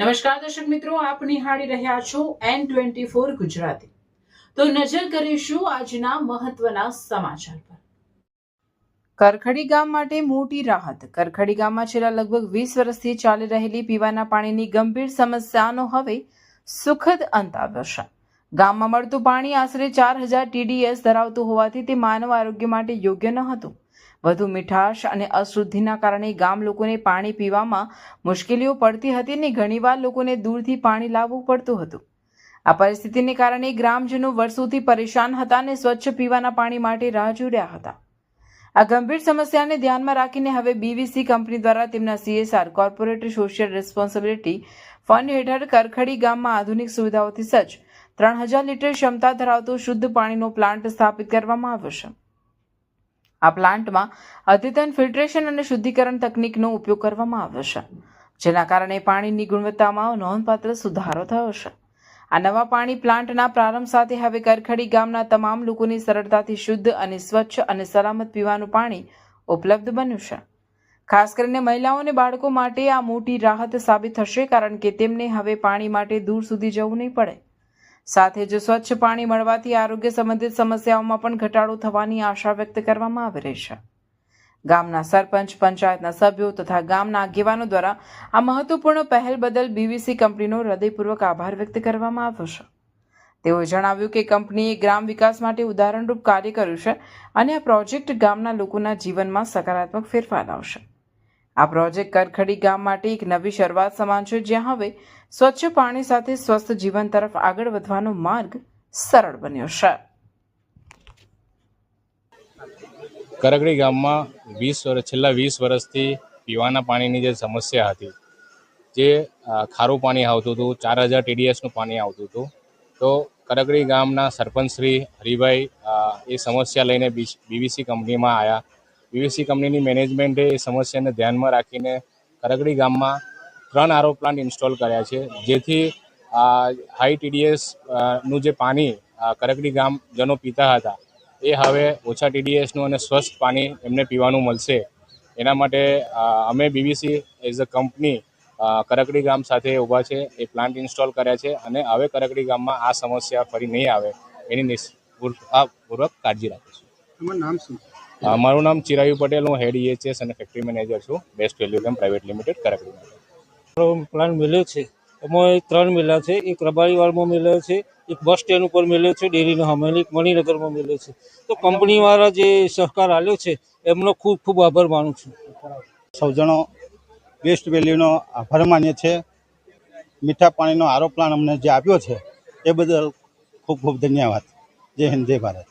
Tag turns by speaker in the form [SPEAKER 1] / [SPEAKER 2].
[SPEAKER 1] નમસ્કાર દર્શક મિત્રો, આપ નિહાળી રહ્યા છો N24 ગુજરાતી। તો નજર કરીશું આજના મહત્વના સમાચાર પર। કરખડી ગામ માટે મોટી રાહત। કરખડી ગામમાં છેલ્લા લગભગ 20 વર્ષથી ચાલી રહેલી પીવાના પાણીની ગંભીર સમસ્યાનો હવે સુખદ અંત આવ્યો છે। ગામમાં મળતું પાણી આશરે 4000 TDS ધરાવતું હોવાથી તે માનવ આરોગ્ય માટે યોગ્ય ન હતું। વધુ મીઠાશ અને અશુદ્ધિના કારણે ગામ લોકોને પાણી પીવામાં મુશ્કેલીઓ પડતી હતી અને ઘણીવાર લોકોને દૂરથી પાણી લાવવું પડતું હતું। આ પરિસ્થિતિને કારણે ગ્રામજનો વર્ષોથી પરેશાન હતા અને સ્વચ્છ પીવાના પાણી માટે રાહ જોઈ રહ્યા હતા। આ ગંભીર સમસ્યાને ધ્યાનમાં રાખીને હવે BVC કંપની દ્વારા તેમના CSR corporate social responsibility fund હેઠળ કરખડી ગામમાં આધુનિક સુવિધાઓથી સજ્જ 3000 લીટર ક્ષમતા ધરાવતો શુદ્ધ પાણીનો પ્લાન્ટ સ્થાપિત કરવામાં આવ્યો છે। આ પ્લાન્ટમાં અદ્યતન ફિલ્ટ્રેશન અને શુદ્ધિકરણ તકનીકનો ઉપયોગ કરવામાં આવ્યો છે, જેના કારણે પાણીની ગુણવત્તામાં નોંધપાત્ર સુધારો થયો છે। આ નવા પાણી પ્લાન્ટના પ્રારંભ સાથે હવે કરખડી ગામના તમામ લોકોને સરળતાથી શુદ્ધ અને સ્વચ્છ અને સલામત પીવાનું પાણી ઉપલબ્ધ બન્યું છે। ખાસ કરીને મહિલાઓ અને બાળકો માટે આ મોટી રાહત સાબિત થશે, કારણ કે તેમને હવે પાણી માટે દૂર સુધી જવું નહીં પડે। સાથે જ સ્વચ્છ પાણી મળવાથી આરોગ્ય સંબંધિત સમસ્યાઓમાં પણ ઘટાડો થવાની આશા વ્યક્ત કરવામાં આવી રહી છે। ગામના સરપંચ, પંચાયતના સભ્યો તથા ગામના આગેવાનો દ્વારા આ મહત્વપૂર્ણ પહેલ બદલ BVC કંપનીનો હૃદયપૂર્વક આભાર વ્યક્ત કરવામાં આવ્યો છે। તેઓએ જણાવ્યું કે કંપનીએ ગ્રામ વિકાસ માટે ઉદાહરણરૂપ કાર્ય કર્યું છે અને આ પ્રોજેક્ટ ગામના લોકોના જીવનમાં સકારાત્મક ફેરફાર લાવશે। આ પ્રોજેક્ટ કરખડી ગામ માટે એક નવી શરૂઆત સમાન છે, જ્યાં હવે સ્વચ્છ પાણી સાથે સ્વસ્થ જીવન તરફ આગળ વધવાનો માર્ગ સરળ બન્યો છે।
[SPEAKER 2] કરખડી ગામમાં છેલ્લા 20 વર્ષથી પીવાના પાણીની જે સમસ્યા હતી, જે ખારું પાણી આવતું હતું, 4000 TDSનું પાણી આવતું હતું, તો કરખડી ગામના સરપંચ શ્રી હરિભાઈ એ સમસ્યા લઈને BVC કંપનીમાં આવ્યા। BVC કંપનીની મેનેજમેન્ટે એ સમસ્યાને ધ્યાનમાં રાખીને કરખડી ગામમાં 3 RO પ્લાન્ટ ઇન્સ્ટોલ કર્યા છે, જેથી હાઈ TDS નું જે પાણી કરખડી ગામજનો પીતા હતા એ હવે ઓછા TDSનું અને સ્વસ્થ પાણી એમને પીવાનું મળશે। એના માટે અમે BVC એઝ અ કંપની કરખડી ગામ સાથે ઊભા છે, એ પ્લાન્ટ ઇન્સ્ટોલ કર્યા છે અને હવે કરખડી ગામમાં આ સમસ્યા ફરી નહીં આવે એની પૂર્વક કાળજી રાખીશું।
[SPEAKER 3] તમારું નામ શું?
[SPEAKER 2] મારું નામ ચિરાયુ પટેલ, હું હેડ EHS અને ફેક્ટરી મેનેજર છું, બેસ્ટ વેલ્યુ કેમ પ્રાઇવેટ લિમિટેડ કરખડી।
[SPEAKER 3] પ્લાન મળ્યો છે એમાં 3 મેળા છે। એક રબારીવાડમાં મેળ્યો છે, એક બસ સ્ટેન્ડ ઉપર મેળ્યો છે, ડેરીનો સામે, એક મણિનગરમાં મેળ્યો છે। તો કંપનીવાળા જે સહકાર આપ્યો છે એમનો ખૂબ ખૂબ આભાર માનું છું।
[SPEAKER 4] સૌ જણો બેસ્ટ વેલ્યુનો આભાર માનીએ છીએ। મીઠા પાણીનો RO પ્લાન અમને જે આપ્યો છે એ બદલ ખૂબ ખૂબ ધન્યવાદ। જય હિન્દ, જય ભારત।